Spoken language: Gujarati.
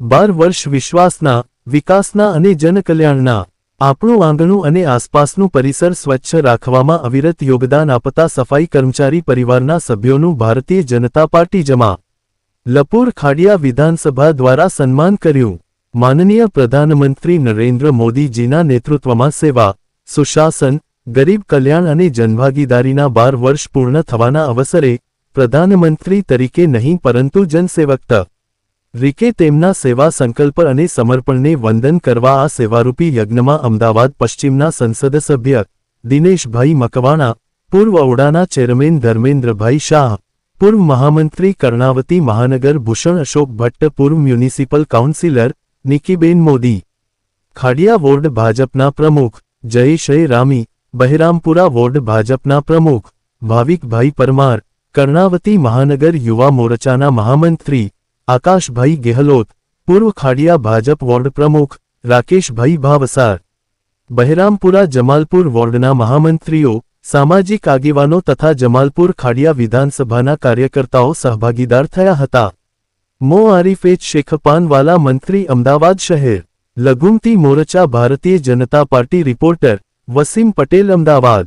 12 વર્ષ વિશ્વાસના, વિકાસના અને જનકલ્યાણના। આપણું આંગણું અને આસપાસનું પરિસર સ્વચ્છ રાખવામાં અવિરત યોગદાન આપતા સફાઈ કર્મચારી પરિવારના સભ્યોનું ભારતીય જનતા પાર્ટી જમાલપુર ખાડિયા વિધાનસભા દ્વારા સન્માન કર્યું। માનનીય પ્રધાનમંત્રી નરેન્દ્ર મોદીજીના નેતૃત્વમાં સેવા, સુશાસન, ગરીબ કલ્યાણ અને જનભાગીદારીના 12 વર્ષ પૂર્ણ થવાના અવસરે પ્રધાનમંત્રી તરીકે નહીં પરંતુ જનસેવક તરીકે તેમના સેવા સંકલ્પ અને સમર્પણને વંદન કરવા આ સેવારૂપી યજ્ઞમાં અમદાવાદ પશ્ચિમના સંસદ સભ્ય દિનેશભાઈ મકવાણા, પૂર્વ ઓડાના ચેરમેન ધર્મેન્દ્રભાઈ શાહ, પૂર્વ મહામંત્રી કર્ણાવતી મહાનગર ભૂષણ અશોક ભટ્ટ, પૂર્વ municipal councillor Nikiben Modi, Khadia ward ભાજપના પ્રમુખ જયેશ રામી, બહેરામપુરા વોર્ડ ભાજપના પ્રમુખ ભાવિકભાઈ પરમાર, કર્ણાવતી મહાનગર યુવા મોરચાના મહામંત્રી આકાશભાઈ ગેહલોત, પૂર્વ ખાડિયા ભાજપ વોર્ડ પ્રમુખ રાકેશભાઈ ભાવસાર, બહેરામપુરા જમાલપુર વોર્ડના મહામંત્રીઓ, સામાજિક આગેવાનો તથા જમાલપુર ખાડિયા વિધાનસભાના કાર્યકર્તાઓ સહભાગીદાર થયા હતા। મો આરિફે શેખપાનવાલા મંત્રી અમદાવાદ શહેર। લઘુમતી મોરચા ભારતીય જનતા પાર્ટી રિપોર્ટર વસીમ પટેલ અમદાવાદ।